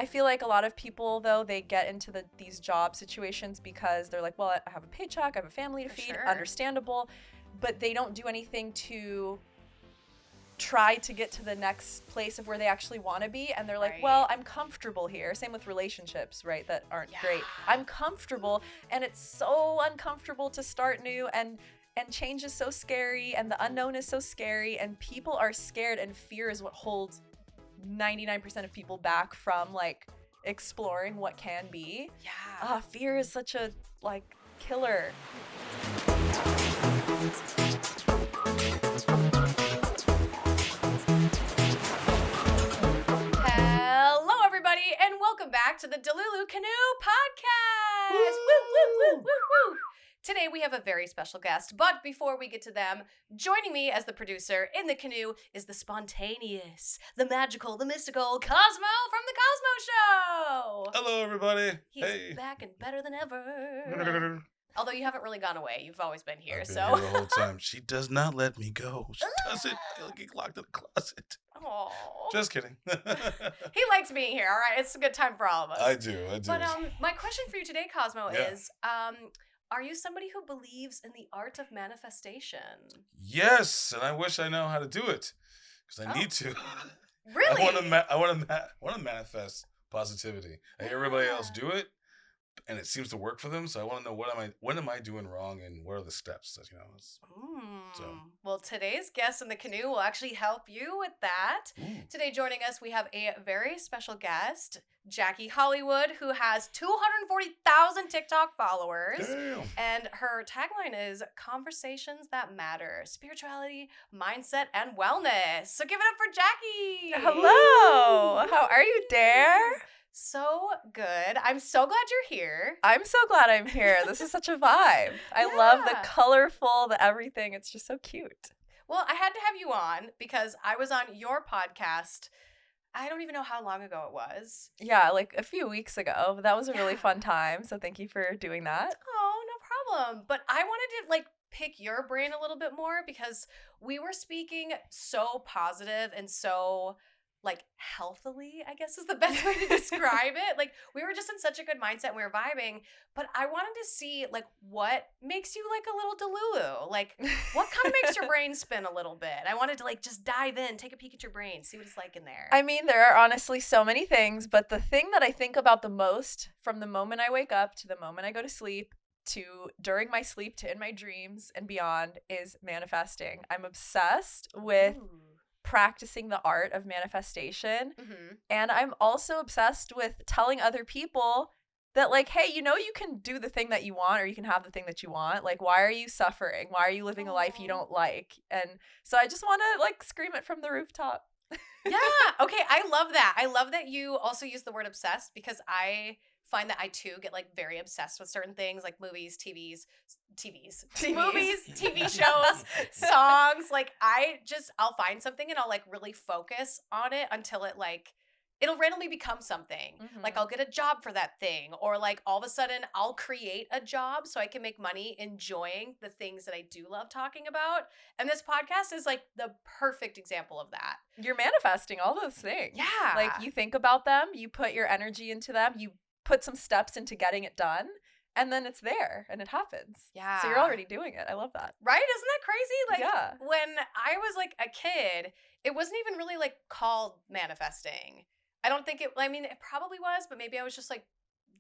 feel like a lot of people, though, they get into these job situations because they're like, well, I have a paycheck, I have a family to feed, understandable, but they don't do anything to try to get to the next place of where they actually want to be, and they're like, well, I'm comfortable here. Same with relationships, right, that aren't great. I'm comfortable, and it's so uncomfortable to start new, and change is so scary, and the unknown is so scary, and people are scared, and fear is what holds 99% of people back from like exploring what can be. Fear is such a like killer. Hello everybody, and welcome back to the Delulu Canoe Podcast. Woo, woo, woo, woo, woo. Today we have a very special guest, but before we get to them, joining me as the producer in the canoe is the spontaneous, the magical, the mystical Cosmo from the Cosmo Show. Hello everybody. He's back and better than ever. Although you haven't really gone away, you've always been here. I've been here the whole time. She does not let me go. She doesn't. I'll get locked in the closet. Oh, just kidding. He likes being here. All right, it's a good time for all of us. I do. But my question for you today, Cosmo, is are you somebody who believes in the art of manifestation? Yes, and I wish I know how to do it because I need to. Really? I want to manifest positivity. I hear everybody else do it, and it seems to work for them. So I want to know what am I doing wrong, and what are the steps that Well, today's guest in the canoe will actually help you with that. Today, joining us, we have a very special guest, Jackie Hollywood, who has 240,000 TikTok followers. Damn. And her tagline is "Conversations that matter: spirituality, mindset, and wellness." So give it up for Jackie. Hello. How are you, Dare? So good. I'm so glad you're here. I'm so glad I'm here. This is such a vibe. I love the colorful, the everything. It's just so cute. Well, I had to have you on because I was on your podcast. I don't even know how long ago it was. Yeah, like a few weeks ago. But that was a really fun time. So thank you for doing that. Oh, no problem. But I wanted to pick your brain a little bit more because we were speaking so positive and so healthily, I guess is the best way to describe it. We were just in such a good mindset and we were vibing, but I wanted to see what makes you a little delulu, what kind of makes your brain spin a little bit. I wanted to just dive in, take a peek at your brain, see what it's like in there. I mean, there are honestly so many things, but the thing that I think about the most from the moment I wake up to the moment I go to sleep to during my sleep to in my dreams and beyond is manifesting. I'm obsessed with practicing the art of manifestation. And I'm also obsessed with telling other people that hey, you can do the thing that you want, or you can have the thing that you want. Why are you suffering? Why are you living a life you don't like? And so I just want to scream it from the rooftop. Yeah. Okay. I love that. I love that you also use the word obsessed because I find that I too get very obsessed with certain things like movies, movies, TV shows, songs. I'll find something and I'll really focus on it until it'll randomly become something. I'll get a job for that thing, or all of a sudden I'll create a job so I can make money enjoying the things that I do love talking about. And this podcast is the perfect example of that. You're manifesting all those things. Yeah. You think about them, you put your energy into them, you put some steps into getting it done, and then it's there and it happens. Yeah. So you're already doing it. I love that. Right? Isn't that crazy? Yeah. When I was a kid, it wasn't even really called manifesting. I don't think it probably was, but maybe I was just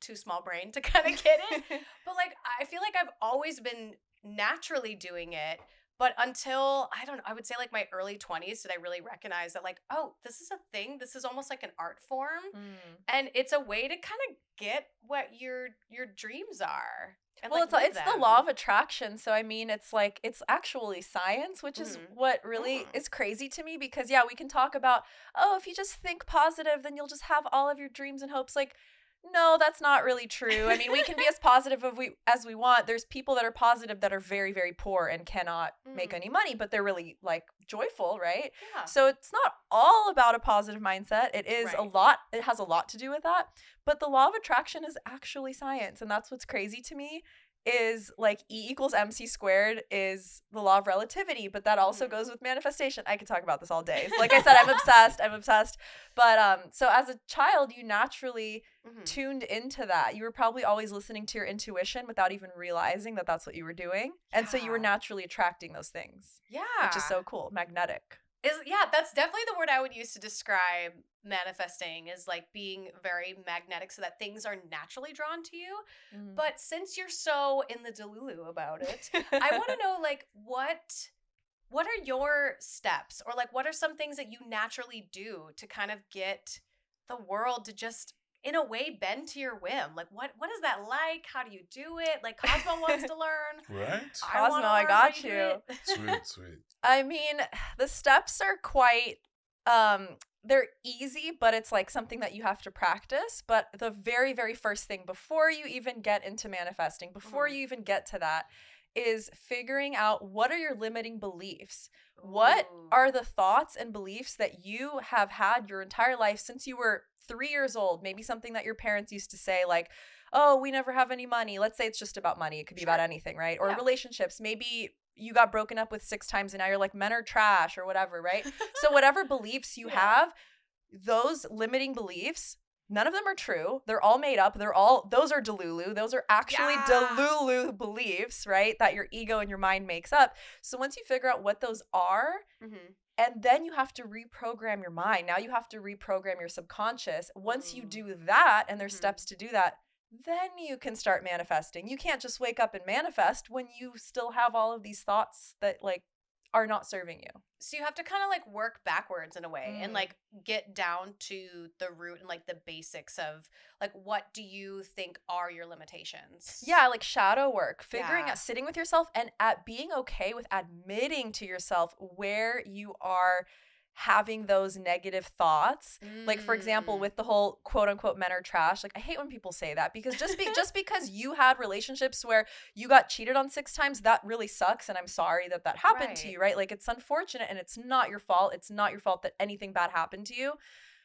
too small brain to kind of get it. But I feel I've always been naturally doing it. But until, I would say my early 20s, did I really recognize that oh, this is a thing. This is almost like an art form. And it's a way to kind of get what your dreams are. And, well, it's the law of attraction. So, I mean, it's it's actually science, which is what really is crazy to me because, yeah, we can talk about, oh, if you just think positive, then you'll just have all of your dreams and hopes. No, that's not really true. I mean, we can be as positive as we want. There's people that are positive that are very, very poor and cannot make any money, but they're really joyful, right? Yeah. So it's not all about a positive mindset. It is a lot. It has a lot to do with that. But the law of attraction is actually science. And that's what's crazy to me is like E equals MC squared is the law of relativity, but that also goes with manifestation. I could talk about this all day. Like I said, I'm obsessed. But so as a child, you naturally tuned into that. You were probably always listening to your intuition without even realizing that that's what you were doing. Yeah. And so you were naturally attracting those things. Yeah. Which is so cool. Magnetic. That's definitely the word I would use to describe manifesting, is like being very magnetic so that things are naturally drawn to you. But since you're so in the delulu about it, I want to know, like, what are your steps, or like what are some things that you naturally do to kind of get the world to just in a way bend to your whim? Like what is that like? How do you do it? Like Cosmo wants to learn. Right? Cosmo, I got you. Sweet. I mean, the steps are quite they're easy, but it's like something that you have to practice. But the very, very first thing before you even get into manifesting, before you even get to that, is figuring out what are your limiting beliefs. What are the thoughts and beliefs that you have had your entire life since you were 3 years old? Maybe something that your parents used to say, like, oh, we never have any money. Let's say it's just about money. It could be about anything, right? Or relationships. Maybe you got broken up with 6 times and now you're like, men are trash or whatever, right? So whatever beliefs you have, those limiting beliefs, none of them are true. They're all made up. Those are delulu. Those are actually delulu beliefs, right? That your ego and your mind makes up. So once you figure out what those are, and then you have to reprogram your mind. Now you have to reprogram your subconscious. Once you do that, and there's steps to do that, then you can start manifesting. You can't just wake up and manifest when you still have all of these thoughts that like are not serving you. So you have to kind of like work backwards in a way and like get down to the root and like the basics of like, what do you think are your limitations? Yeah, like shadow work, figuring out, sitting with yourself and being okay with admitting to yourself where you are having those negative thoughts. Like, for example, with the whole quote unquote men are trash. Like, I hate when people say that, because just because you had relationships where you got cheated on 6 times, that really sucks. And I'm sorry that happened to you, right? Like, it's unfortunate and it's not your fault. It's not your fault that anything bad happened to you.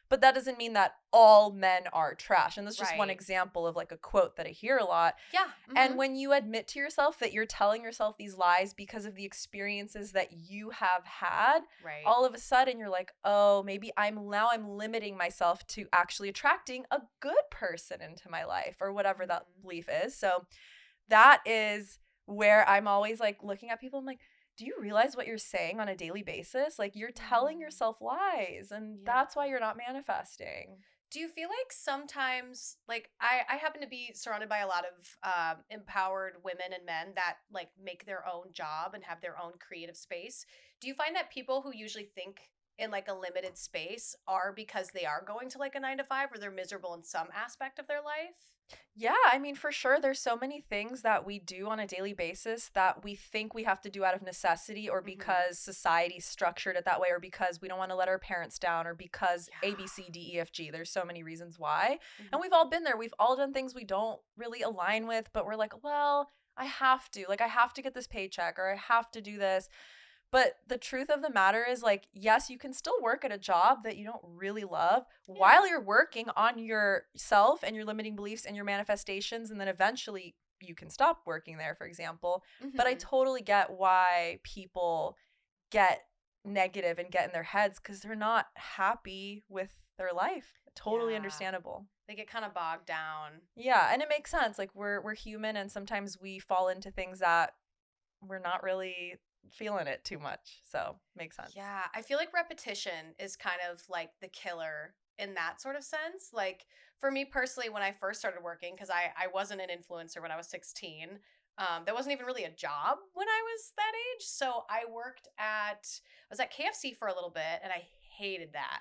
But that doesn't mean that all men are trash. And that's just one example of like a quote that I hear a lot. Yeah. And when you admit to yourself that you're telling yourself these lies because of the experiences that you have had, all of a sudden you're like, oh, maybe I'm limiting myself to actually attracting a good person into my life, or whatever that belief is. So that is where I'm always like looking at people. I'm like, do you realize what you're saying on a daily basis? Like, you're telling yourself lies, and that's why you're not manifesting. Do you feel like sometimes, like, I happen to be surrounded by a lot of empowered women and men that like make their own job and have their own creative space. Do you find that people who usually think in like a limited space are because they are going to like a 9 to 5, or they're miserable in some aspect of their life? Yeah, I mean, for sure, there's so many things that we do on a daily basis that we think we have to do out of necessity, or because society's structured it that way, or because we don't want to let our parents down, or because A, B, C, D, E, F, G. There's so many reasons why. And we've all been there. We've all done things we don't really align with, but we're like, well, I have to. Like, I have to get this paycheck, or I have to do this. But the truth of the matter is, like, yes, you can still work at a job that you don't really love while you're working on yourself and your limiting beliefs and your manifestations. And then eventually you can stop working there, for example. But I totally get why people get negative and get in their heads, because they're not happy with their life. Totally understandable. They get kind of bogged down. Yeah, and it makes sense. Like, we're human, and sometimes we fall into things that we're not really feeling it too much. So makes sense. Yeah, I feel like repetition is kind of like the killer in that sort of sense. Like, for me personally, when I first started working, because I wasn't an influencer when I was 16, that wasn't even really a job when I was that age. So I was at KFC for a little bit, and I hated that.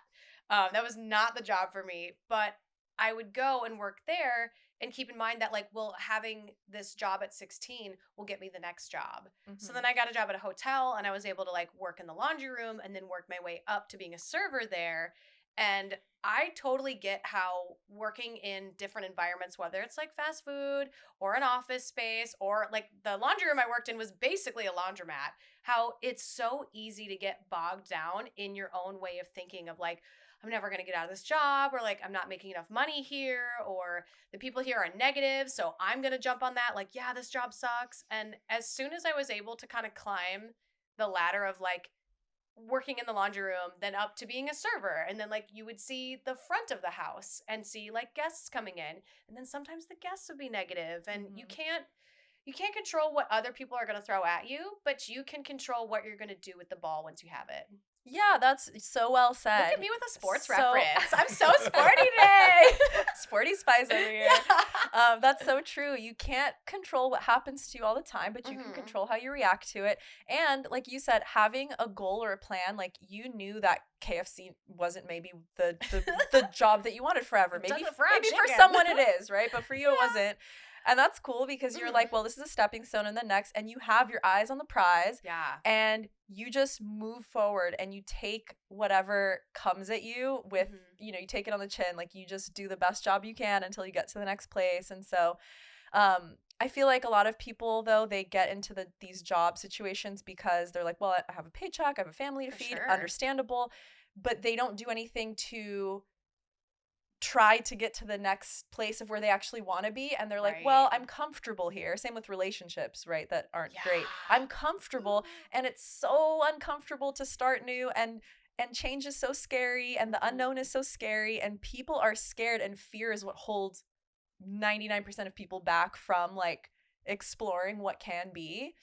That was not the job for me, but I would go and work there and keep in mind that, like, well, having this job at 16 will get me the next job. So then I got a job at a hotel, and I was able to like work in the laundry room and then work my way up to being a server there. And I totally get how working in different environments, whether it's like fast food or an office space, or like the laundry room I worked in was basically a laundromat, how it's so easy to get bogged down in your own way of thinking of like, I'm never going to get out of this job, or like I'm not making enough money here, or the people here are negative, so I'm going to jump on that. Like, yeah, this job sucks. And as soon as I was able to kind of climb the ladder of like working in the laundry room, then up to being a server, and then like you would see the front of the house and see like guests coming in, and then sometimes the guests would be negative, and you can't control what other people are going to throw at you, but you can control what you're going to do with the ball once you have it. Yeah, that's so well said. Look at me with a sports reference. I'm so sporty today. Sporty spice over here. That's so true. You can't control what happens to you all the time, but you can control how you react to it. And like you said, having a goal or a plan, like you knew that KFC wasn't maybe the job that you wanted forever. Maybe for someone it is, right? But for you it wasn't. And that's cool because you're like, well, this is a stepping stone in the next, and you have your eyes on the prize. Yeah. And you just move forward and you take whatever comes at you with, you take it on the chin. Like you just do the best job you can until you get to the next place. And so I feel like a lot of people, though, they get into these job situations because they're like, well, I have a paycheck, I have a family to feed, understandable, but they don't do anything to try to get to the next place of where they actually want to be, and they're like, well, I'm comfortable here. Same with relationships, right, that aren't great. I'm comfortable, and it's so uncomfortable to start new, and change is so scary, and the unknown is so scary, and people are scared, and fear is what holds 99% of people back from like exploring what can be.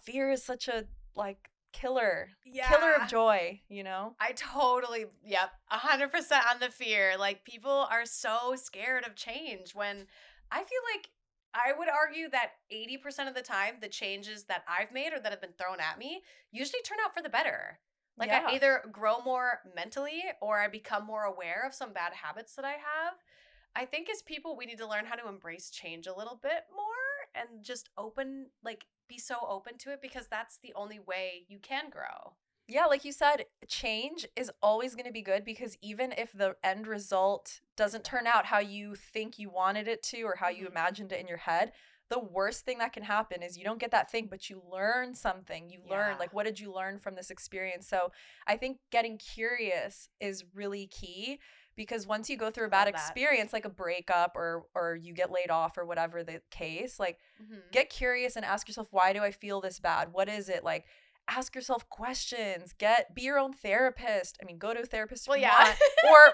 Fear is such a like killer of joy, I totally 100% on the fear. Like people are so scared of change, when I feel like I would argue that 80% of the time the changes that I've made or that have been thrown at me usually turn out for the better. Like I either grow more mentally or I become more aware of some bad habits that I have. I think as people we need to learn how to embrace change a little bit more and just be so open to it, because that's the only way you can grow. Yeah, like you said, change is always going to be good, because even if the end result doesn't turn out how you think you wanted it to or how you imagined it in your head, the worst thing that can happen is you don't get that thing, but you learn something. You learn, like, what did you learn from this experience? So I think getting curious is really key. Because once you go through a bad experience, like a breakup or you get laid off or whatever the case, like get curious and ask yourself, why do I feel this bad? What is it? Like ask yourself questions. Be your own therapist. I mean, go to a therapist if you want,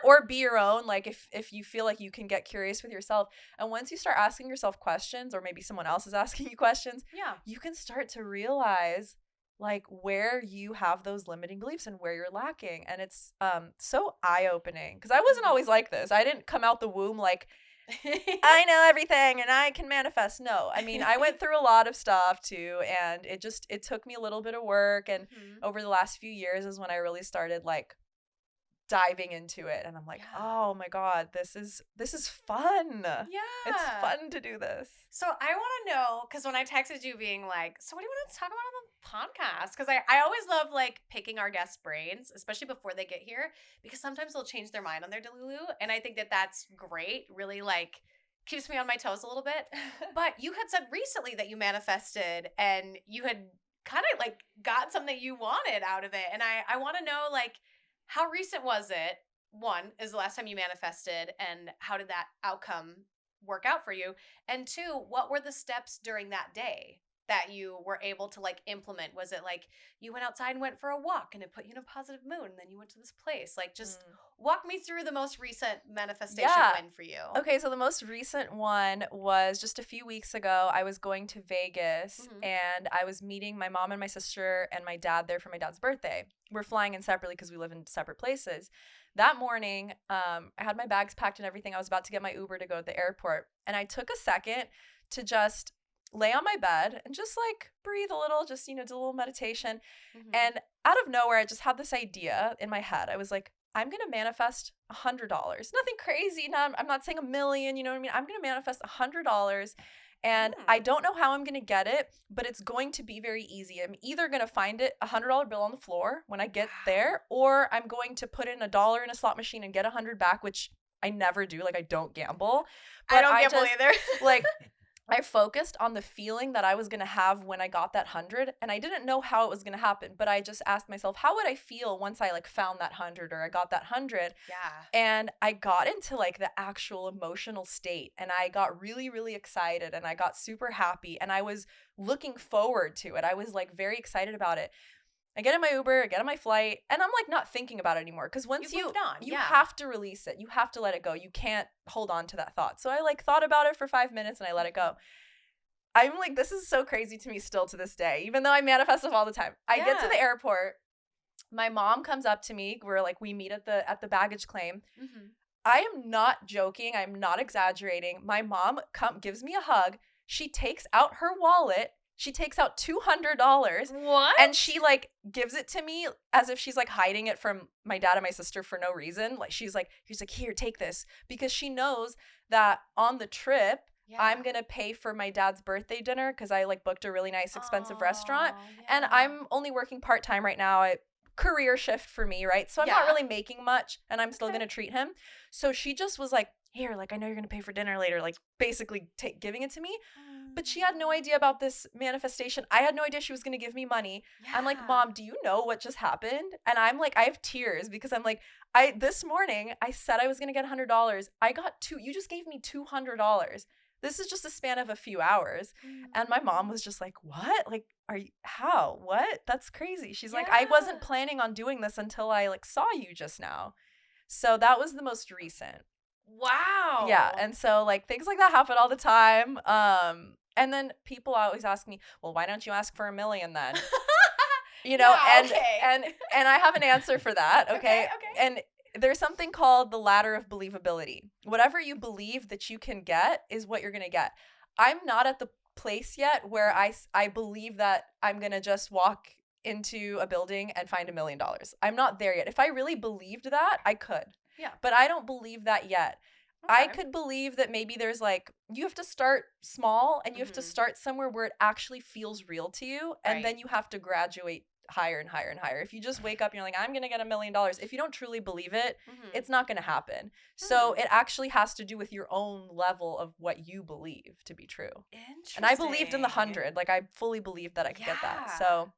or be your own. Like if you feel like you can get curious with yourself. And once you start asking yourself questions, or maybe someone else is asking you questions, you can start to realize like where you have those limiting beliefs and where you're lacking. And it's so eye-opening, because I wasn't always like this. I didn't come out the womb like, I know everything and I can manifest. No, I mean, I went through a lot of stuff too, and it took me a little bit of work. And over the last few years is when I really started like diving into it, and I'm like, oh my God, this is fun. It's fun to do this. So I want to know, because when I texted you being like, so what do you want to talk about on the podcast? Because I always love like picking our guests' brains, especially before they get here, because sometimes they'll change their mind on their Delulu, and I think that that's great. Really like keeps me on my toes a little bit. But you had said recently that you manifested and you had kind of like got something you wanted out of it, and I want to know like, how recent was it? One, is the last time you manifested, and how did that outcome work out for you? And two, what were the steps during that day that you were able to like implement? Was it like you went outside and went for a walk and it put you in a positive mood, and then you went to this place? Like just walk me through the most recent manifestation win for you. Okay, so the most recent one was just a few weeks ago. I was going to Vegas and I was meeting my mom and my sister and my dad there for my dad's birthday. We're flying in separately because we live in separate places. That morning, I had my bags packed and everything. I was about to get my Uber to go to the airport, and I took a second to just lay on my bed and just like breathe a little, just, do a little meditation. And out of nowhere, I just had this idea in my head. I was like, I'm going to manifest $100. Nothing crazy. No, I'm not saying $1 million. You know what I mean? I'm going to manifest $100. And I don't know how I'm going to get it, but it's going to be very easy. I'm either going to find it, $100 bill on the floor when I get there, or I'm going to put in $1 in a slot machine and get 100 back, which I never do. Like, I don't gamble. But I don't gamble either. Like, I focused on the feeling that I was going to have when I got that 100, and I didn't know how it was going to happen, but I just asked myself, how would I feel once I like found that 100 or I got that 100? Yeah. And I got into like the actual emotional state, and I got really, really excited, and I got super happy, and I was looking forward to it. I was like very excited about it. I get in my Uber, I get on my flight, and I'm like not thinking about it anymore, because once You've moved on, you yeah. have to release it. You have to let it go. You can't hold on to that thought. So I like thought about it for 5 minutes and I let it go. I'm like, this is so crazy to me still to this day, even though I manifest stuff all the time. I get to the airport. My mom comes up to me. We meet at the baggage claim. Mm-hmm. I am not joking. I'm not exaggerating. My mom gives me a hug. She takes out her wallet. She takes out $200. What? And she like gives it to me as if she's like hiding it from my dad and my sister for no reason. Like she's like, here, take this. Because she knows that on the trip, I'm going to pay for my dad's birthday dinner because I like booked a really nice expensive restaurant. Yeah. And I'm only working part-time right now. Career shift for me, right? So I'm not really making much, and I'm still going to treat him. So she just was like, here, like, I know you're going to pay for dinner later, like basically giving it to me. But she had no idea about this manifestation. I had no idea she was going to give me money. Yeah. I'm like, Mom, do you know what just happened? And I'm like, I have tears because I'm like, this morning I said I was going to get $100. I got you just gave me $200. This is just a span of a few hours. And my mom was just like, what? Like, how? What? That's crazy. She's like, I wasn't planning on doing this until I like saw you just now. So that was the most recent. Wow. Yeah. And so like things like that happen all the time. And then people always ask me, well, why don't you ask for $1 million then? You know, and I have an answer for that. Okay. And there's something called the ladder of believability. Whatever you believe that you can get is what you're going to get. I'm not at the place yet where I believe that I'm going to just walk into a building and find $1 million. I'm not there yet. If I really believed that, I could. Yeah. But I don't believe that yet. Okay. I could believe that maybe there's like, you have to start small and you have to start somewhere where it actually feels real to you. And then you have to graduate higher and higher and higher. If you just wake up and you're like, I'm going to get $1 million. If you don't truly believe it, it's not going to happen. So it actually has to do with your own level of what you believe to be true. Interesting. And I believed in the 100. Like I fully believed that I could get that. So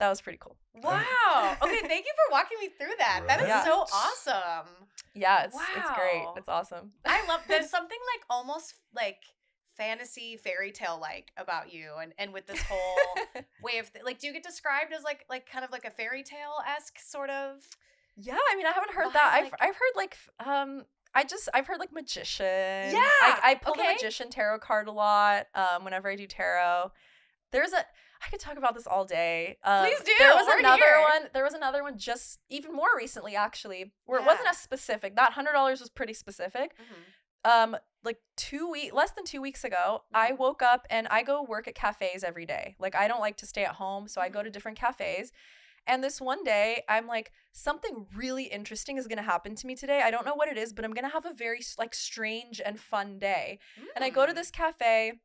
that was pretty cool. Wow. Okay. Thank you for walking me through that. That is so awesome. Yeah. It's great. It's awesome. I love, there's something like almost like fantasy fairy tale like about you and with this whole way of like, do you get described as like kind of like a fairy tale-esque sort of? Yeah, I mean, I haven't heard that. I've heard like I've heard like magician. Yeah. I pull the magician tarot card a lot whenever I do tarot. I could talk about this all day. Please do. There was another one just even more recently actually, where it wasn't as specific. That $100 was pretty specific. Like less than 2 weeks ago, I woke up and I go work at cafes every day. Like I don't like to stay at home, so I go to different cafes. And this one day, I'm like, something really interesting is going to happen to me today. I don't know what it is, but I'm going to have a very like strange and fun day. And I go to this cafe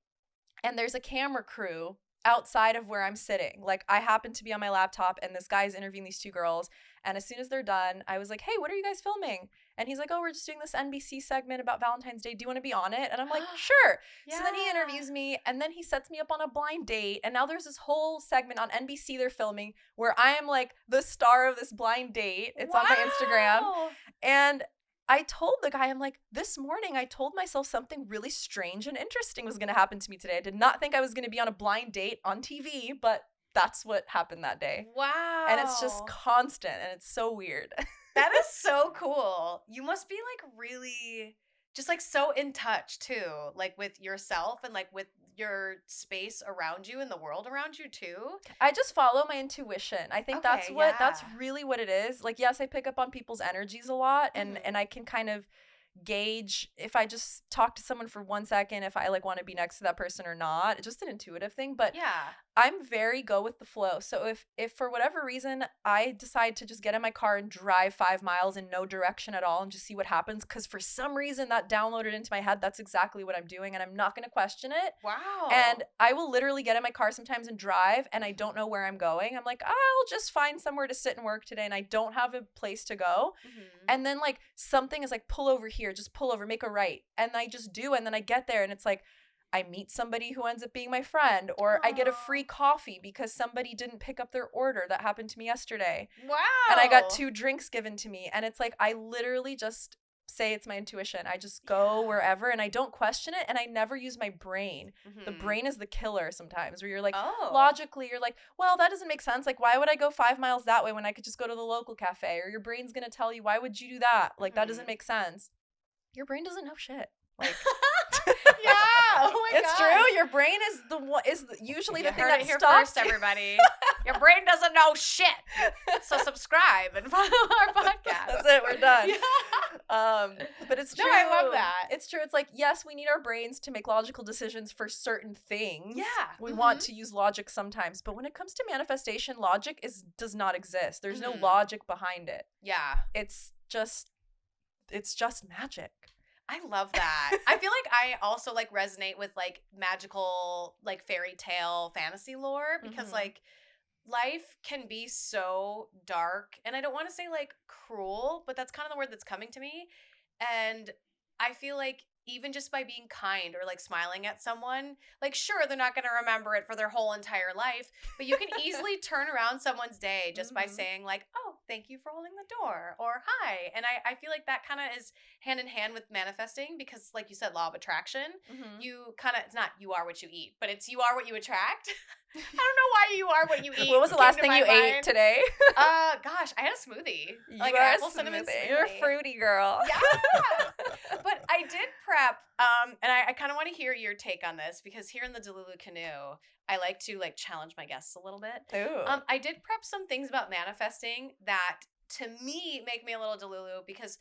and there's a camera crew outside of where I'm sitting. Like I happen to be on my laptop and this guy's interviewing these two girls. And as soon as they're done, I was like, hey, what are you guys filming? And he's like, oh, we're just doing this NBC segment about Valentine's Day. Do you want to be on it? And I'm like, sure. Yeah. So then he interviews me and then he sets me up on a blind date. And now there's this whole segment on NBC they're filming where I am like the star of this blind date. It's on my Instagram. And I told the guy, I'm like, this morning I told myself something really strange and interesting was going to happen to me today. I did not think I was going to be on a blind date on TV, but that's what happened that day. Wow. And it's just constant and it's so weird. That is so cool. You must be like really just like so in touch too, like with yourself and like with your space around you and the world around you too. I just follow my intuition. I think that's really what it is. Like, yes, I pick up on people's energies a lot and I can kind of gauge if I just talk to someone for 1 second, if I like want to be next to that person or not. It's just an intuitive thing, but I'm very go with the flow. So if for whatever reason I decide to just get in my car and drive 5 miles in no direction at all and just see what happens, because for some reason that downloaded into my head, that's exactly what I'm doing and I'm not going to question it. Wow. And I will literally get in my car sometimes and drive and I don't know where I'm going. I'm like, I'll just find somewhere to sit and work today and I don't have a place to go. And then like something is like, pull over here, just pull over, make a right. And I just do. And then I get there and it's like, I meet somebody who ends up being my friend, or I get a free coffee because somebody didn't pick up their order. That happened to me yesterday. Wow. And I got 2 drinks given to me. And it's like, I literally just say it's my intuition. I just go wherever and I don't question it, and I never use my brain. The brain is the killer sometimes, where you're like, logically, you're like, well, that doesn't make sense. Like, why would I go 5 miles that way when I could just go to the local cafe? Or your brain's going to tell you, why would you do that? Like, that doesn't make sense. Your brain doesn't know shit. Like, yeah. Oh my it's God. true. Your brain is usually the thing that here stops first, everybody. Your brain doesn't know shit. So subscribe and follow our podcast. That's it. We're done. Yeah. But it's true. No, I love that. It's true. It's like, yes, we need our brains to make logical decisions for certain things. Yeah. We want to use logic sometimes, but when it comes to manifestation, logic does not exist. There's no logic behind it. Yeah. It's just magic. I love that. I feel like I also like resonate with like magical, like fairy tale fantasy lore, because like life can be so dark, and I don't want to say like cruel, but that's kind of the word that's coming to me. And I feel like even just by being kind or like smiling at someone, like sure, they're not going to remember it for their whole entire life, but you can easily turn around someone's day just by saying like, oh, thank you for holding the door, or hi. And I feel like that kind of is hand in hand with manifesting, because like you said, law of attraction, you kind of, it's not you are what you eat, but it's you are what you attract. I don't know why you are what you eat. What was the last thing you ate today? Gosh, I had a smoothie. You like are apple cinnamon smoothie. You're a fruity girl. Yeah. But I did prep, and I kind of want to hear your take on this, because here in the Delulu Canoe, I like to like challenge my guests a little bit. Ooh. I did prep some things about manifesting that to me make me a little Delulu, because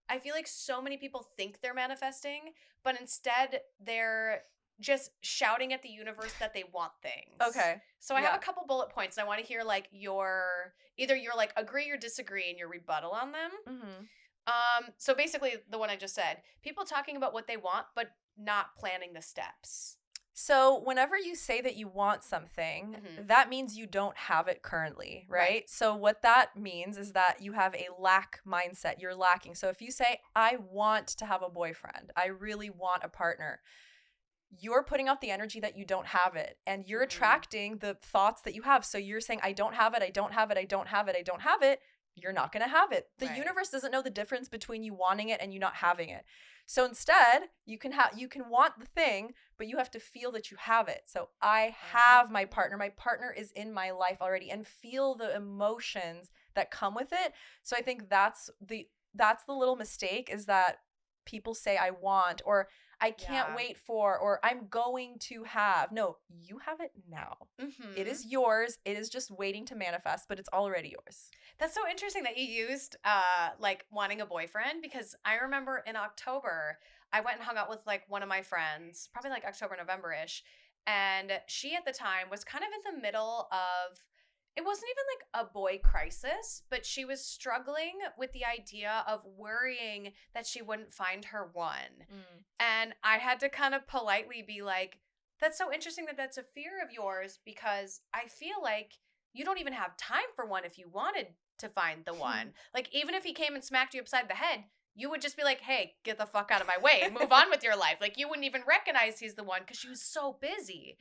I feel like so many people think they're manifesting, but instead they're just shouting at the universe that they want things. Okay. So I have a couple bullet points, and I want to hear like either your like agree or disagree and your rebuttal on them. So basically the one I just said, people talking about what they want, but not planning the steps. So whenever you say that you want something, that means you don't have it currently, right? So what that means is that you have a lack mindset. You're lacking. So if you say, I want to have a boyfriend, I really want a partner, you're putting out the energy that you don't have it, and you're attracting the thoughts that you have. So you're saying, I don't have it, I don't have it, I don't have it, I don't have it. You're not going to have it. The universe doesn't know the difference between you wanting it and you not having it. So instead, you can want the thing, but you have to feel that you have it. So I have my partner. My partner is in my life already, and feel the emotions that come with it. So I think that's the little mistake, is that people say I want, or I can't wait for, or I'm going to have. No, you have it now. It is yours. It is just waiting to manifest, but it's already yours. That's so interesting that you used like wanting a boyfriend, because I remember in October, I went and hung out with like one of my friends, probably like October, November-ish. And she at the time was kind of in the middle of, it wasn't even like a boy crisis, but she was struggling with the idea of worrying that she wouldn't find her one. And I had to kind of politely be like, that's so interesting that that's a fear of yours, because I feel like you don't even have time for one if you wanted to find the one. Like, even if he came and smacked you upside the head, you would just be like, hey, get the fuck out of my way and move on with your life. Like, you wouldn't even recognize he's the one, because she was so busy.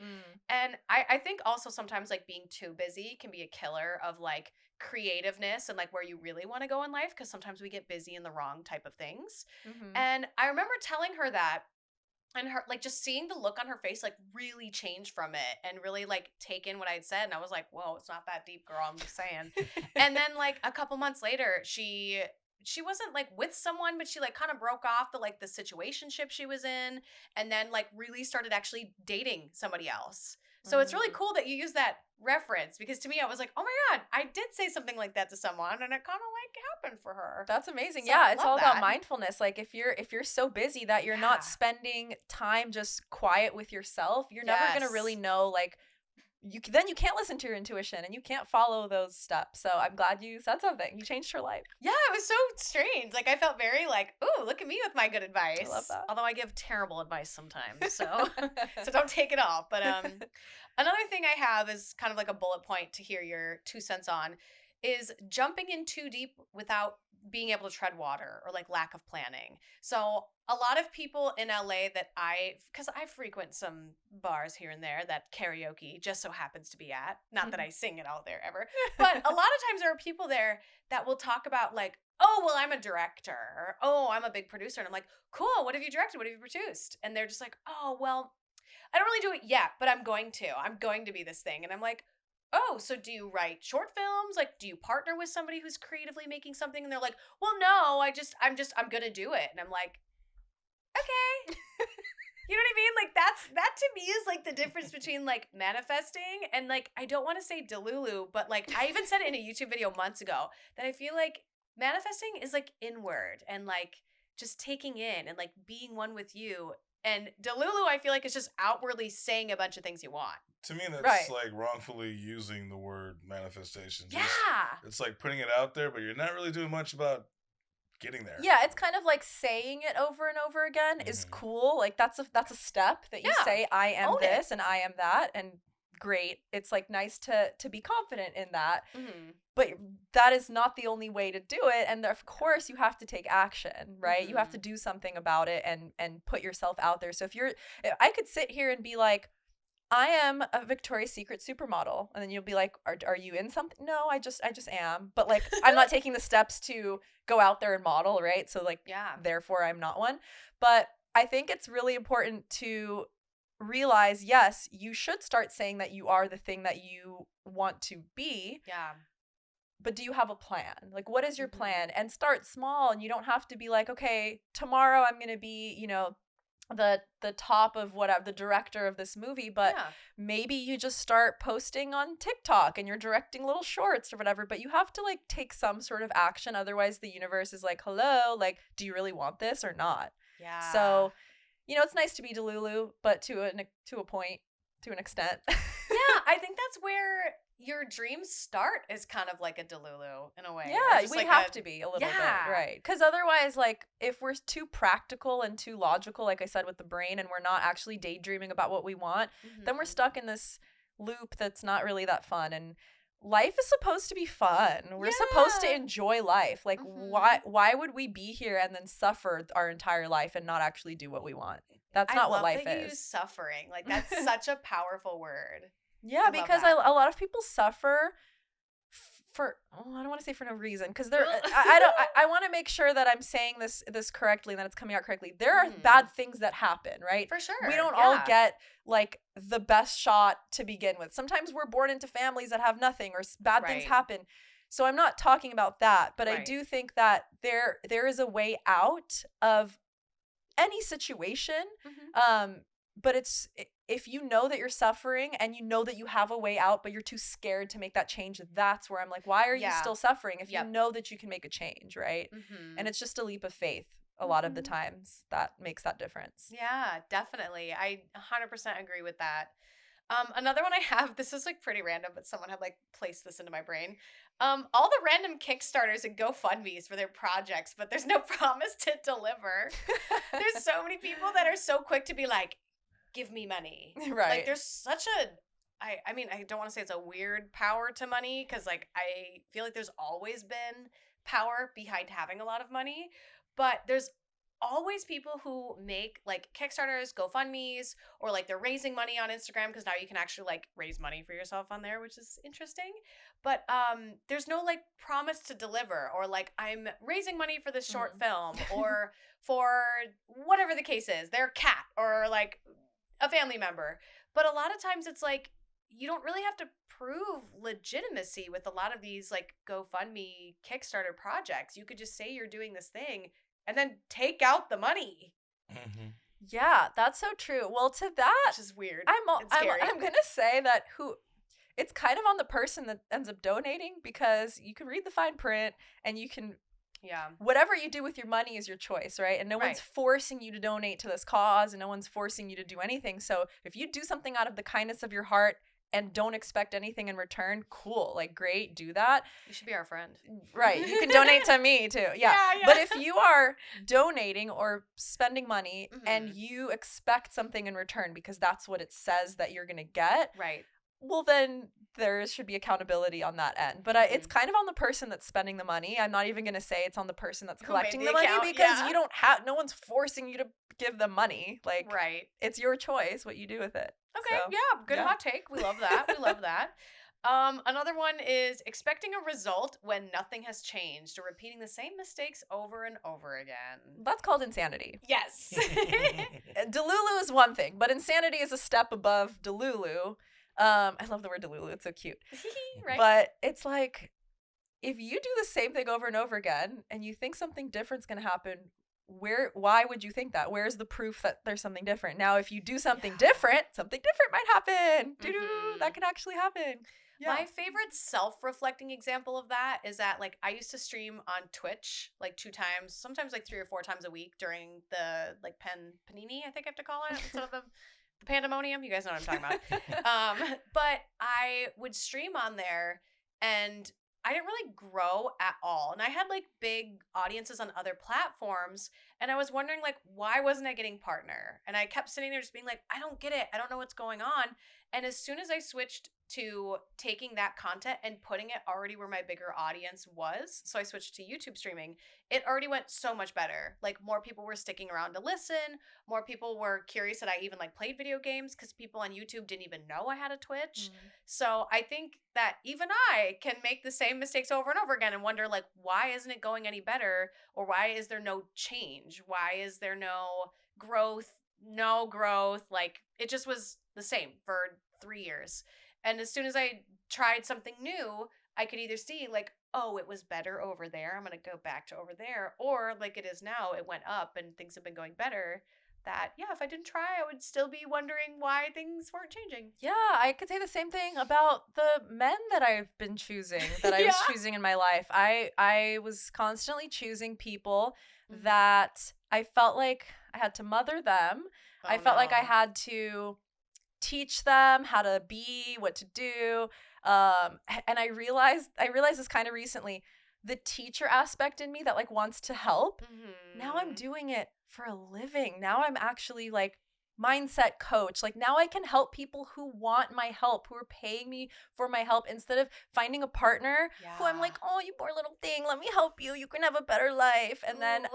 And I think also sometimes like being too busy can be a killer of like creativeness and like where you really want to go in life, because sometimes we get busy in the wrong type of things. And I remember telling her that, and her like just seeing the look on her face like really change from it, and really like take in what I had said. And I was like, whoa, it's not that deep, girl, I'm just saying. And then like a couple months later, she wasn't like with someone, but she like kind of broke off the situationship she was in, and then like really started actually dating somebody else. So it's really cool that you use that reference, because to me, I was like, oh my God, I did say something like that to someone, and it kind of like happened for her. That's amazing. So yeah, it's all about mindfulness. Like if you're so busy that you're not spending time just quiet with yourself, you're never going to really know like, you can't listen to your intuition, and you can't follow those steps. So I'm glad you said something. You changed her life. Yeah, it was so strange. Like I felt very like, ooh, look at me with my good advice. I love that. Although I give terrible advice sometimes, so don't take it all. But another thing I have is kind of like a bullet point to hear your 2 cents on is jumping in too deep without being able to tread water or like lack of planning. So a lot of people in LA that because I frequent some bars here and there that karaoke just so happens to be at, not that I sing it out there ever, but a lot of times there are people there that will talk about like, oh, well, I'm a director, or oh, I'm a big producer. And I'm like, cool, what have you directed? What have you produced? And they're just like, oh, well, I don't really do it yet, but I'm going to be this thing. And I'm like, oh, so do you write short films? Like, do you partner with somebody who's creatively making something? And they're like, well, no, I'm going to do it. And I'm like, okay. You know what I mean? Like that to me is like the difference between like manifesting and like, I don't want to say delulu, but like I even said it in a YouTube video months ago that I feel like manifesting is like inward and like just taking in and like being one with you. And delulu, I feel like is just outwardly saying a bunch of things you want. To me, that's like wrongfully using the word manifestation. Yeah. It's like putting it out there, but you're not really doing much about getting there. Yeah, it's kind of like saying it over and over again is cool. Like that's a step that you say, I am Own this it. and I am that, and great. It's like nice to be confident in that. But that is not the only way to do it. And of course you have to take action, right? You have to do something about it and put yourself out there. So if I could sit here and be like, I am a Victoria's Secret supermodel. And then you'll be like, are you in something? No, I just am. But like, I'm not taking the steps to go out there and model, right? So like, therefore I'm not one. But I think it's really important to realize, yes, you should start saying that you are the thing that you want to be. Yeah. But do you have a plan? Like, what is your plan? And start small. And you don't have to be like, okay, tomorrow I'm going to be, the top of whatever, the director of this movie, but maybe you just start posting on TikTok and you're directing little shorts or whatever, but you have to like take some sort of action. Otherwise the universe is like, hello, like, do you really want this or not? Yeah. So, it's nice to be delulu, but to a point, to an extent. Yeah, I think that's where your dreams start is kind of like a delulu in a way. Yeah, we have to be a little bit, right? Because otherwise, like, if we're too practical and too logical, like I said, with the brain, and we're not actually daydreaming about what we want, then we're stuck in this loop that's not really that fun. And life is supposed to be fun. We're supposed to enjoy life. Like, why would we be here and then suffer our entire life and not actually do what we want? That's not what life is. I love that you use suffering. Like, that's such a powerful word. Yeah, because a lot of people suffer for I don't want to say for no reason, because I want to make sure that I'm saying this correctly and that it's coming out correctly. There are bad things that happen, right? For sure. We don't all get like the best shot to begin with. Sometimes we're born into families that have nothing or bad things happen. So I'm not talking about that, but I do think that there is a way out of any situation. But it's if you know that you're suffering and you know that you have a way out, but you're too scared to make that change, that's where I'm like, why are you still suffering if you know that you can make a change, right? And it's just a leap of faith a lot of the times that makes that difference. Yeah, definitely. I 100% agree with that. Another one I have, this is like pretty random, but someone had like placed this into my brain. All the random Kickstarters and GoFundMes for their projects, but there's no promise to deliver. There's so many people that are so quick to be like, give me money. Right. Like there's such I mean, I don't want to say it's a weird power to money, because like I feel like there's always been power behind having a lot of money, but there's always people who make like Kickstarters, GoFundMes, or like they're raising money on Instagram, because now you can actually like raise money for yourself on there, which is interesting. But there's no like promise to deliver, or like I'm raising money for this short film or for whatever the case is, their cat or like a family member. But a lot of times it's like you don't really have to prove legitimacy with a lot of these like GoFundMe, Kickstarter projects. You could just say you're doing this thing and then take out the money. Yeah, that's so true. Well, to that, which is weird. I'm gonna say that it's kind of on the person that ends up donating, because you can read the fine print and you can whatever you do with your money is your choice, right? And no one's forcing you to donate to this cause, and no one's forcing you to do anything. So if you do something out of the kindness of your heart and don't expect anything in return, cool, like great, do that. You should be our friend. Right. You can donate to me too. Yeah. But if you are donating or spending money and you expect something in return because that's what it says that you're going to get. Right. well, then there should be accountability on that end. But it's kind of on the person that's spending the money. I'm not even going to say it's on the person that's collecting the money because you don't have, no one's forcing you to give them money. Like, right. It's your choice what you do with it. Okay, So, yeah, good hot take. We love that. We love that. Another one is expecting a result when nothing has changed or repeating the same mistakes over and over again. That's called insanity. Yes. Delulu is one thing, but insanity is a step above delulu. I love the word delulu. It's so cute. Right. But it's like, if you do the same thing over and over again and you think something different's going to happen, why would you think that? Where's the proof that there's something different? Now, if you do something different, something different might happen. That can actually happen. Yeah. My favorite self-reflecting example of that is that, like, I used to stream on Twitch like 2 times, sometimes like 3 or 4 times a week during the like panini, I think I have to call it, instead of the pandemonium. You guys know what I'm talking about. But I would stream on there and I didn't really grow at all. And I had like big audiences on other platforms. And I was wondering, like, why wasn't I getting partner? And I kept sitting there just being like, I don't get it. I don't know what's going on. And as soon as I switched to taking that content and putting it already where my bigger audience was, so I switched to YouTube streaming, it already went so much better. Like, more people were sticking around to listen. More people were curious that I even like played video games because people on YouTube didn't even know I had a Twitch. So I think that even I can make the same mistakes over and over again and wonder, like, why isn't it going any better? Or why is there no change? Why is there no growth? No growth. Like, it just was the same for 3 years. And as soon as I tried something new, I could either see, like, oh, it was better over there, I'm going to go back to over there. Or like it is now, it went up and things have been going better. That, yeah, if I didn't try, I would still be wondering why things weren't changing. Yeah, I could say the same thing about the men that I've been choosing, that I was choosing in my life. I was constantly choosing people that I felt like I had to mother them. I felt like I had to teach them how to be, what to do. And I realized this kind of recently, the teacher aspect in me that like wants to help. Now I'm doing it for a living. Now I'm actually like mindset coach. Like, now I can help people who want my help, who are paying me for my help, instead of finding a partner who I'm like, oh, you poor little thing, let me help you. You can have a better life. And then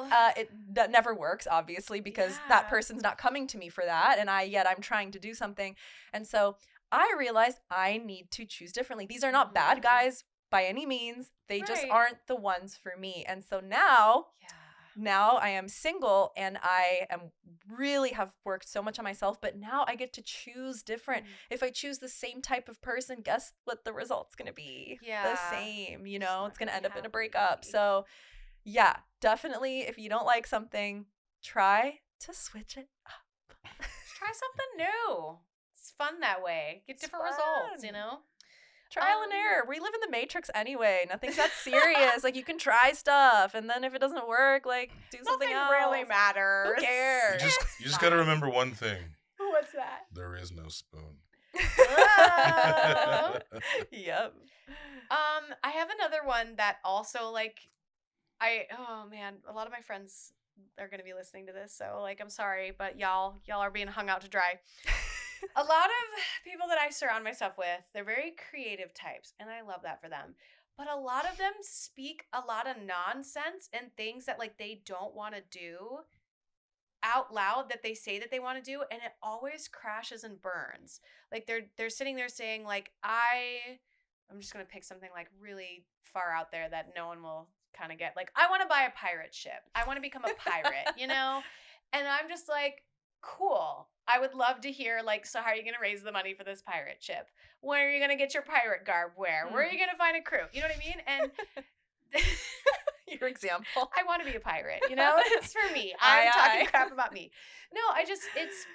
that never works, obviously, because that person's not coming to me for that. And I'm trying to do something. And so I realized I need to choose differently. These are not bad guys by any means. They just aren't the ones for me. And so now I am single and I am really have worked so much on myself, but now I get to choose different. If I choose the same type of person, guess what the result's going to be? The same, it's going to end up in a breakup. So yeah, definitely if you don't like something, try to switch it up. Try something new. It's fun that way. Get different results, Trial and error. We live in the Matrix anyway. Nothing's that serious. Like, you can try stuff, and then if it doesn't work, like, do something else. Nothing really matters. Who cares? You just got to remember one thing. What's that? There is no spoon. Yep. I have another one that also, like, oh man, a lot of my friends are going to be listening to this, so, like, I'm sorry, but y'all are being hung out to dry. A lot of people that I surround myself with, they're very creative types, and I love that for them. But a lot of them speak a lot of nonsense and things that, like, they don't want to do out loud, that they say that they want to do, and it always crashes and burns. Like, they're sitting there saying, like, I'm just going to pick something, like, really far out there that no one will kind of get. Like, I want to buy a pirate ship. I want to become a pirate, And I'm just like, cool. I would love to hear, like, so how are you going to raise the money for this pirate ship? Where are you going to get your pirate garb? Where are you going to find a crew? You know what I mean? And your example. I want to be a pirate, It's for me. I'm talking crap about me. No, it's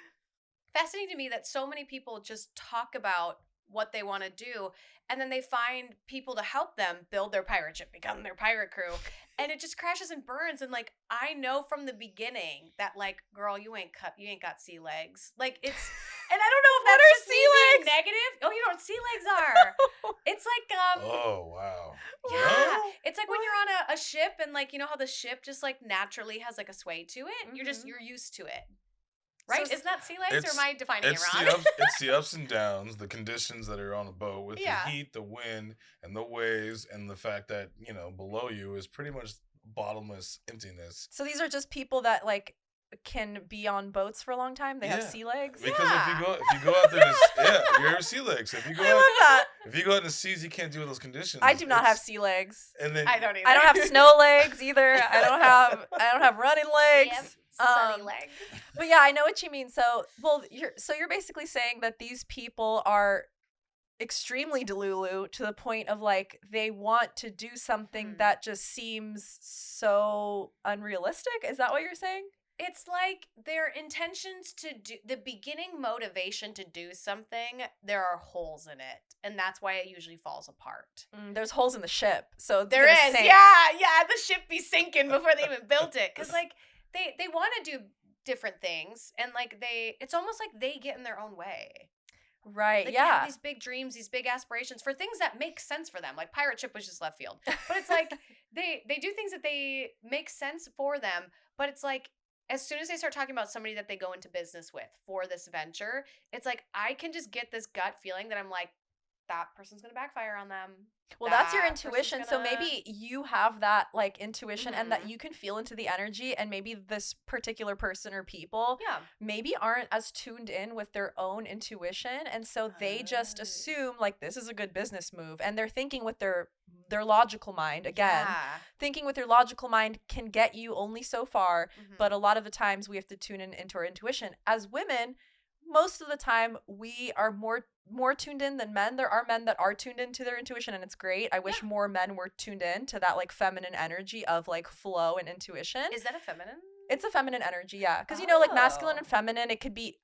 fascinating to me that so many people just talk about what they want to do, and then they find people to help them build their pirate ship, become their pirate crew, and it just crashes and burns. And, like, I know from the beginning that, like, girl, you ain't got sea legs. Like, it's, and I don't know if that's just sea legs negative. Oh, you know what sea legs are? It's like oh wow. Yeah, No? it's like when you're on a ship, and, like, how the ship just, like, naturally has, like, a sway to it. You're used to it. Right? So- Isn't that sea legs, or am I defining it It's wrong? it's the ups and downs, the conditions that are on a boat with Yeah. the heat, the wind, and the waves, and the fact that, below you is pretty much bottomless emptiness. So these are just people that like can be on boats for a long time. They have Yeah. sea legs. Because Yeah. if you go out there, you're sea legs. If you go I out, love that. if you go out in the seas, you can't deal with those conditions. I do not have It's- sea legs. And then I don't either. I don't have snow legs either. I don't have running legs. Yep. Sunny Um, legs. But yeah, I know what you mean. So, you're basically saying that these people are extremely delulu to the point of like they want to do something that just seems so unrealistic. Is that what you're saying? It's like their intentions to do the beginning motivation to do something, there are holes in it. And that's why it usually falls apart. There's holes in the ship, so it's There gonna is. sink. Yeah. The ship be sinking before they even built it. Because, like, they want to do different things. And, like, it's almost like they get in their own way. Right. Like, they have Yeah. these big dreams, these big aspirations for things that make sense for them. Like, pirate ship was just left field. But it's like they do things that they make sense for them. But it's like, as soon as they start talking about somebody that they go into business with for this venture, it's like I can just get this gut feeling that I'm like, that person's gonna backfire on them. Well, that's your That person's intuition. So gonna- maybe you have that like intuition and that Mhm. you can feel into the energy, and maybe this particular person or people Yeah. maybe aren't as tuned in with their own intuition, and so they just Oh. assume like this is a good business move, and they're thinking with their logical mind again. Yeah. Thinking with your logical mind can get you only so far, Mhm. but a lot of the times we have to tune into our intuition. As women, most of the time we are more tuned in than men. There are men that are tuned into their intuition, and it's great. I wish Yeah. more men were tuned in to that like feminine energy of like flow and intuition. Is that a feminine? It's a feminine energy, yeah. Because like masculine Oh. and feminine,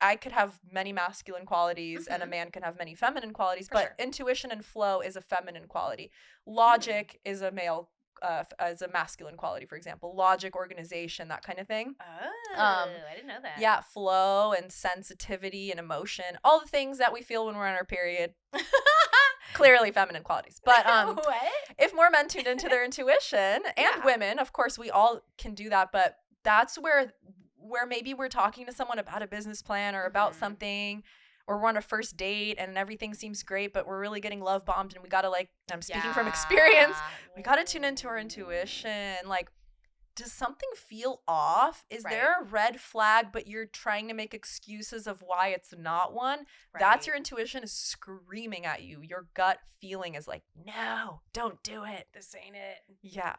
I could have many masculine qualities and a Mhm. man can have many feminine qualities, For but sure. intuition and flow is a feminine quality. Logic is a male as a masculine quality, for example. Logic, organization, that kind of thing. Oh, I didn't know that. Yeah, flow and sensitivity and emotion, all the things that we feel when we're on our period. Clearly feminine qualities. But what? if more men tuned into their intuition, and Yeah. women, of course, we all can do that, but that's where maybe we're talking to someone about a business plan or about Mhm. something, or we're on a first date and everything seems great, but we're really getting love bombed, and we gotta like, I'm speaking from experience, we gotta tune into our intuition. Like, does something feel off? Is there a red flag, but you're trying to make excuses of why it's not one? That's your intuition is screaming at you. Your gut feeling is like, no, don't do it. This ain't it. Yeah.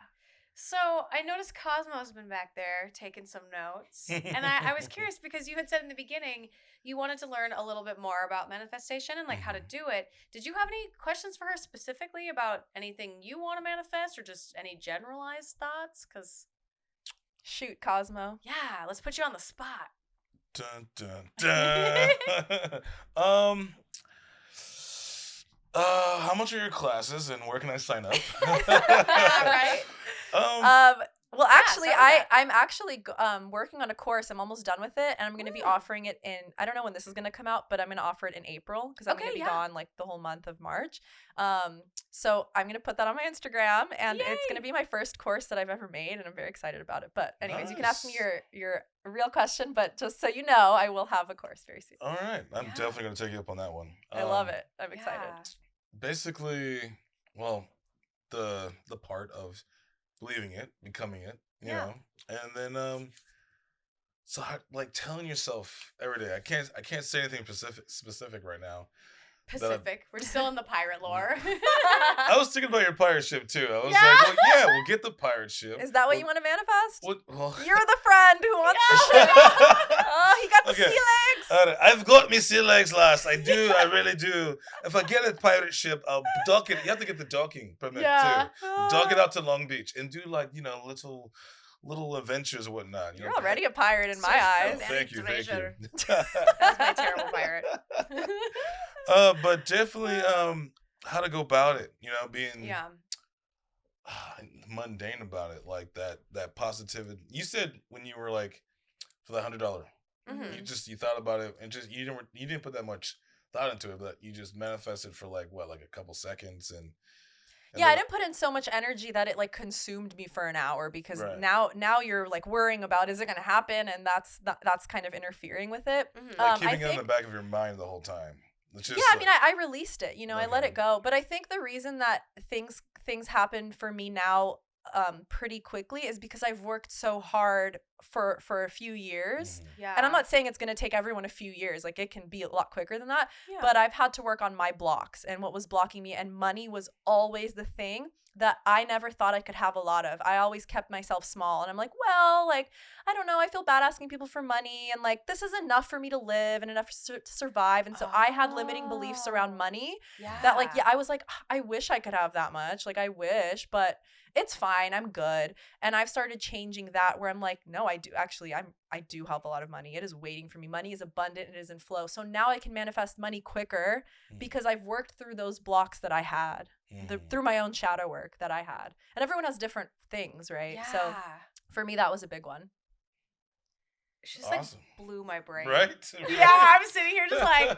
So I noticed Cosmo's been back there taking some notes. And I was curious because you had said in the beginning you wanted to learn a little bit more about manifestation and like how to do it. Did you have any questions for her specifically about anything you want to manifest or just any generalized thoughts? Because Shoot, Cosmo. yeah, let's put you on the spot. Dun, dun, dun. How much are your classes and where can I sign up? Right? Well, actually, so that. I'm actually working on a course. I'm almost done with it, and I'm going to be offering it in, I don't know when this is going to come out, but I'm going to offer it in April because I'm going to be gone like the whole month of March. So I'm going to put that on my Instagram, and it's going to be my first course that I've ever made, and I'm very excited about it. But anyways, you can ask me your real question, but just so you know, I will have a course very soon. All right. I'm definitely going to take you up on that one. I love it. I'm excited. Basically, well, the part of believing it, becoming it, you know, and then so like telling yourself every day. I can't say anything specific right now. Pacific. We're still in the pirate lore. I was thinking about your pirate ship too. I was like, well, yeah, we'll get the pirate ship. Is that what you want to manifest? Well, You're the friend who wants the ship. Oh, he got the sea legs. All right, I've got me sea legs last. I do. I really do. If I get a pirate ship, I'll dock it. You have to get the docking permit too. Dock it out to Long Beach and do like, little adventures and whatnot. You're already a pirate in my eyes. Thank you. That was my terrible pirate. But definitely how to go about it, being mundane about it, like that positivity. You said when you were like for the $100, you thought about it and just you didn't put that much thought into it, but you just manifested for like a couple seconds and Yeah, I didn't put in so much energy that it like consumed me for an hour because now you're like worrying about is it going to happen, and that's kind of interfering with it. Like keeping it in the back of your mind the whole time. I mean, I released it, I let it go. But I think the reason that things happen for me now pretty quickly is because I've worked so hard for a few years. Yeah. And I'm not saying it's going to take everyone a few years. Like, it can be a lot quicker than that. Yeah. But I've had to work on my blocks and what was blocking me. And money was always the thing that I never thought I could have a lot of. I always kept myself small. And I'm like, well, like, I don't know. I feel bad asking people for money. And like, this is enough for me to live and enough to survive. And so I had limiting beliefs around money that like, I was like, I wish I could have that much. Like, I wish, but it's fine. I'm good. And I've started changing that where I'm like, no, I do actually, I do have a lot of money. It is waiting for me. Money is abundant. It is in flow. So now I can manifest money quicker because I've worked through those blocks that I had through my own shadow work that I had. And everyone has different things, right? Yeah. So for me, that was a big one. She just like blew my brain. Right? Yeah, I'm sitting here just like,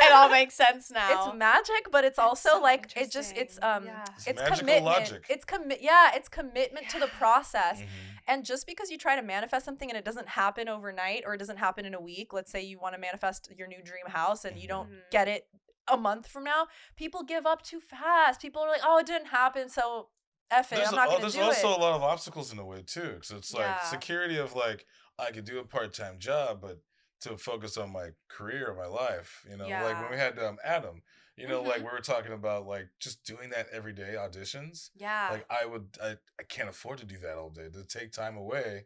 it all makes sense now. It's magic, but it's also so like it's commitment. Logic. It's commitment to the process. And just because you try to manifest something and it doesn't happen overnight or it doesn't happen in a week, let's say you want to manifest your new dream house and you don't get it a month from now, people give up too fast. People are like, oh, it didn't happen, so F it, I'm not going to do it. There's also a lot of obstacles in the way too, because it's like security of like, I could do a part-time job, but to focus on my career, my life, like when we had Adam, like we were talking about like just doing that every day auditions. Yeah. Like I can't afford to do that all day, to take time away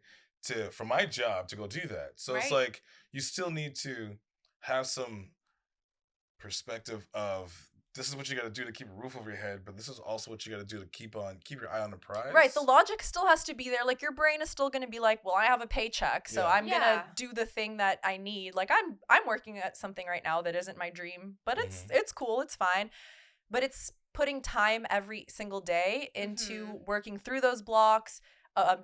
from my job to go do that. So it's like, you still need to have some perspective of this is what you got to do to keep a roof over your head, but this is also what you got to do to keep your eye on the prize. Right. The logic still has to be there. Like, your brain is still going to be like, well, I have a paycheck, so I'm going to do the thing that I need. Like, I'm working at something right now that isn't my dream, but it's cool. It's fine. But it's putting time every single day into working through those blocks,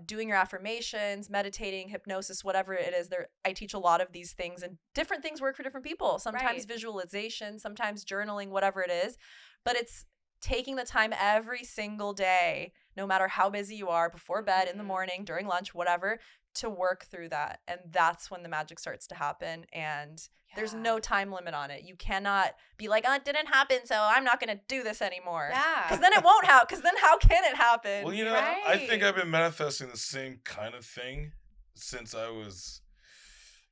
doing your affirmations, meditating, hypnosis, whatever it is. I teach a lot of these things, and different things work for different people. Sometimes visualization, sometimes journaling, whatever it is. But it's taking the time every single day, no matter how busy you are, before bed, in the morning, during lunch, whatever, to work through that. And that's when the magic starts to happen. And there's no time limit on it. You cannot be like, oh, it didn't happen, so I'm not going to do this anymore. Yeah. Because then it won't happen. Because then how can it happen? Well, I think I've been manifesting the same kind of thing since I was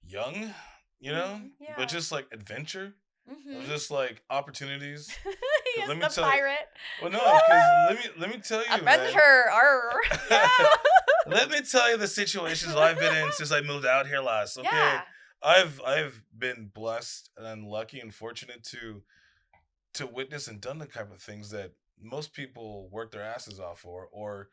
young, but just like adventure. Just like opportunities. He's the pirate. Well, no, because let me tell you, adventure. Let me tell you the situations I've been in since I moved out here last. Okay, I've been blessed and lucky and fortunate to witness and done the type of things that most people work their asses off for, or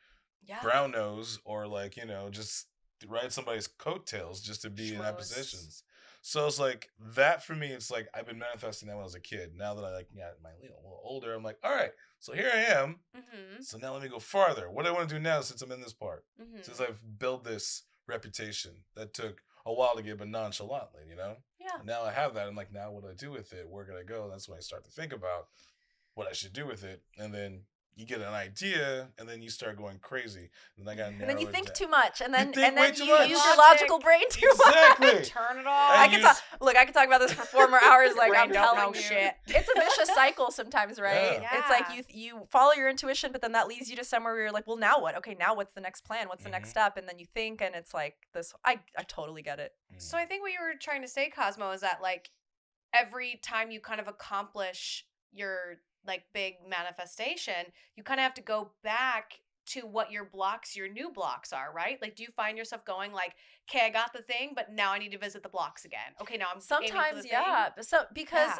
brown nose, or like just ride somebody's coattails just to be in that positions. So it's like that for me. It's like I've been manifesting that when I was a kid. Now that I my a little older, I'm like, all right, so here I am. So now let me go farther. What do I want to do now since I'm in this part? Since I've built this reputation that took a while to get, but nonchalantly, Yeah. And now I have that. I'm like, now what do I do with it? Where can I go? That's when I start to think about what I should do with it, and then you get an idea, and then you start going crazy. And then you think too much, and then you much. use your logical brain too much. Turn it off. I can talk about this for 4 more hours. Like, I'm telling you, shit. It's a vicious cycle sometimes, right? Yeah. It's like you follow your intuition, but then that leads you to somewhere where you're like, well, now what? Okay, now what's the next plan? What's the next step? And then you think, and it's like this. I totally get it. So I think what you were trying to say, Cosmo, is that like every time you kind of accomplish your like big manifestation, you kind of have to go back to what your new blocks are, right? Like, do you find yourself going like, okay, I got the thing, but now I need to visit the blocks again. Okay, now I'm sometimes, thing. So because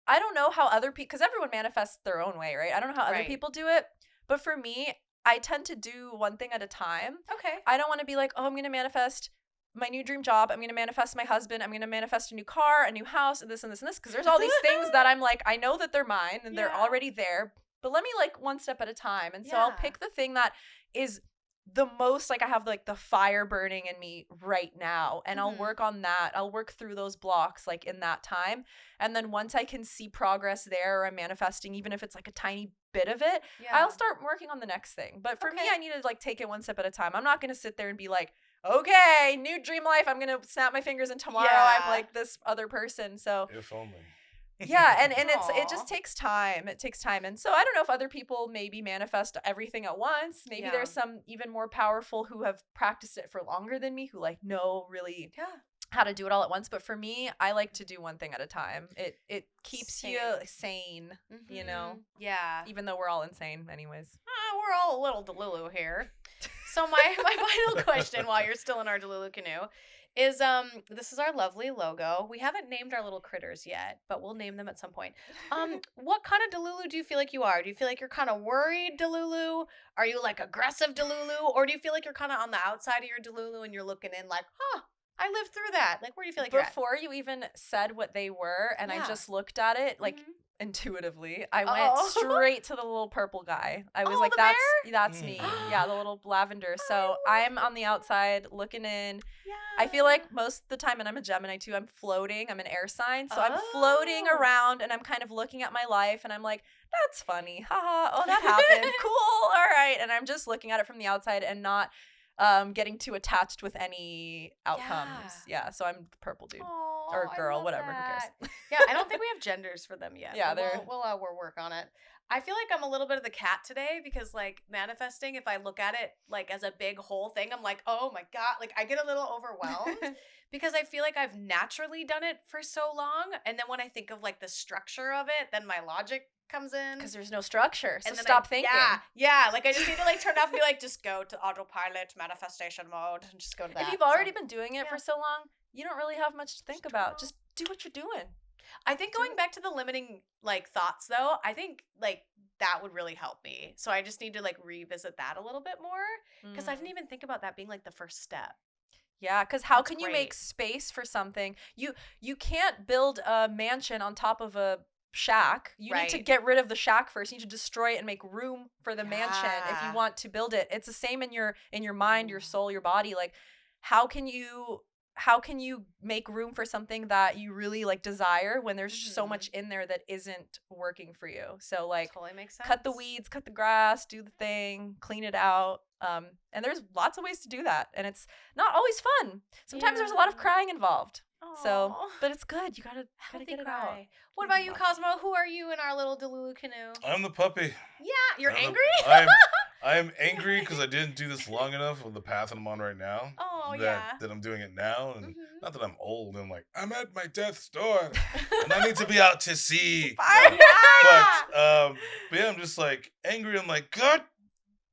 I don't know how other people, because everyone manifests their own way, right? I don't know how other people do it, but for me, I tend to do one thing at a time. Okay. I don't want to be like, oh, I'm going to manifest my new dream job. I'm going to manifest my husband. I'm going to manifest a new car, a new house, and this and this and this. Because there's all these things that I'm like, I know that they're mine and they're already there, but let me like one step at a time. And so I'll pick the thing that is the most, like, I have like the fire burning in me right now, and I'll work on that. I'll work through those blocks like in that time. And then once I can see progress there, or I'm manifesting, even if it's like a tiny bit of it, Yeah. I'll start working on the next thing. But for me, Okay. I need to like take it one step at a time. I'm not going to sit there and be like, okay, new dream life. I'm going to snap my fingers and tomorrow I'm Yeah. like this other person. So If only. yeah, and it Aw. just takes time. It takes time. And so I don't know if other people maybe manifest everything at once. Maybe Yeah. there's some even more powerful who have practiced it for longer than me, who like know really Yeah. how to do it all at once. But for me, I like to do one thing at a time. It keeps you Same. sane, you know, Yeah. even though we're all insane anyways. We're all a little delulu here. So my final question while you're still in our Delulu canoe is this is our lovely logo. We haven't named our little critters yet, but we'll name them at some point. What kind of Delulu do you feel like you are? Do you feel like you're kind of worried Delulu? Are you like aggressive Delulu? Or do you feel like you're kind of on the outside of your Delulu and you're looking in like, I lived through that. Like, where do you feel like you're at? Before you even said what they were and I Yeah. just looked at it like Mhm. intuitively, I Oh. went straight to the little purple guy. I was Oh, like, the that's me. Yeah, the little lavender. So I'm on the outside looking in. I feel like most of the time, and I'm a Gemini too, I'm floating. I'm an air sign. So I'm floating Oh. around and I'm kind of looking at my life and I'm like, that's funny. Haha. Oh, that happened. Cool. All right. And I'm just looking at it from the outside and not getting too attached with any outcomes. Yeah. So I'm the purple dude. Aw, Or I girl, love whatever, who that. cares? Yeah, I don't think we have genders for them yet. Yeah, but they're- we'll work on it. I feel like I'm a little bit of the cat today because like manifesting, if I look at it like as a big whole thing, I'm like, oh my God, like I get a little overwhelmed because I feel like I've naturally done it for so long. And then when I think of like the structure of it, then my logic comes in. Because there's no structure. So And then stop thinking. Yeah. Like I just need to like turn off and be like, just go to autopilot manifestation mode and just go to that. If you've already So, been doing it yeah. for so long, you don't really have much to think Just about. go. Just do what you're doing. I think going back to the limiting like thoughts though, I think like that would really help me. So I just need to like revisit that a little bit more because I didn't even think about that being like the first step. Yeah, because how That's can you great. make space for something? You can't build a mansion on top of a shack. You need to Right. get rid of the shack first. You need to destroy it and make room for the mansion if you Yeah. want to build it. It's the same in your mind, your soul, your body. Like how can you make room for something that you really like desire when there's so Mhm. much in there that isn't working for you? So like Totally makes sense. cut the weeds, cut the grass, do the thing, clean it out. And there's lots of ways to do that. And it's not always fun. Sometimes there's a lot of Yeah. crying involved. So, Aw. but it's good. You gotta Healthy get it out. cry. What Keep about it you, out. Cosmo? Who are you in our little Delulu canoe? I'm the puppy. Yeah, you're I'm the- angry? I am angry because I didn't do this long enough with the path I'm on right now. Oh, that, yeah. That I'm doing it now. And Mhm. not that I'm old. I'm like, I'm at my death's door. And I need to be out to sea. Fine. But yeah, I'm just like angry. I'm like, God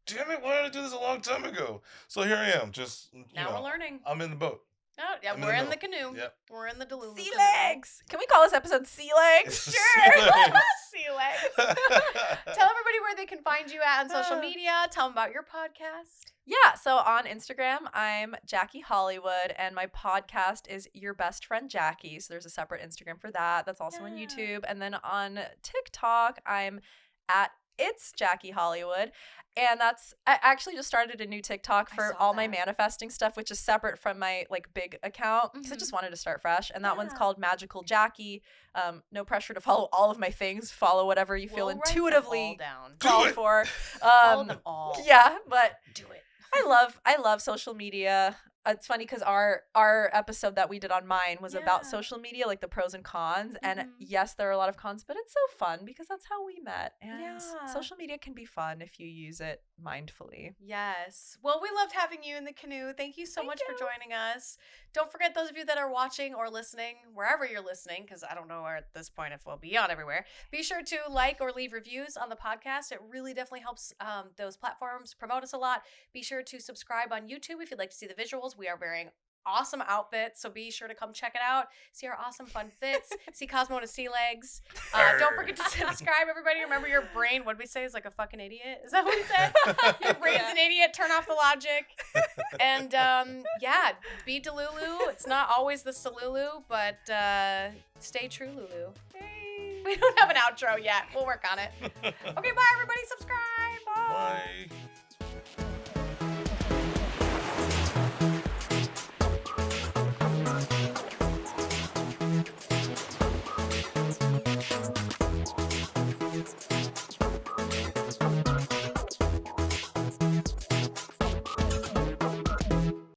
damn it, why did I do this a long time ago? So here I am. Just, Now we're learning. I'm in the boat. Oh, yeah, I'm in we're the in the middle. canoe. Yep. We're in the Delulu Sea canoe. legs. Can we call this episode Sea Legs? Sea Sure. legs. Sea legs. Tell everybody where they can find you at on social media. Tell them about your podcast. Yeah, so on Instagram, I'm Jackie Hollywood, and my podcast is Your Best Friend Jackie. So there's a separate Instagram for that. That's also on Yeah. YouTube. And then on TikTok, I'm at It's Jackie Hollywood. And I actually just started a new TikTok I for saw all my that. manifesting stuff, which is separate from my like big account because I Mhm. just wanted to start fresh. And that one's Yeah. called Magical Jackie. No pressure to follow all of my things. Follow whatever you feel We'll write them intuitively all down. Do called it. for. Follow them all. Yeah, but Do it. I love social media. It's funny because our episode that we did on mine was about Yeah. social media, like the pros and cons. And Mhm. yes, there are a lot of cons, but it's so fun because that's how we met. And Yeah. social media can be fun if you use it mindfully. Yes. Well, we loved having you in the canoe. Thank you so Thank much for you. joining us. Don't forget, those of you that are watching or listening, wherever you're listening, because I don't know where at this point if we'll be on everywhere, be sure to like or leave reviews on the podcast. It really definitely helps those platforms promote us a lot. Be sure to subscribe on YouTube if you'd like to see the visuals. We are wearing awesome outfits, so be sure to come check it out. See our awesome fun fits. See Cosmo and sea legs. Don't forget to subscribe, everybody. Remember, your brain, what did we say, is like a fucking idiot? Is that what we said? Your brain's an idiot. Turn off the logic. And yeah, be Delulu. It's not always the Salulu, but stay true, Lulu. Hey. We don't have an outro yet. We'll work on it. Okay, bye, everybody. Subscribe. Bye. Bye.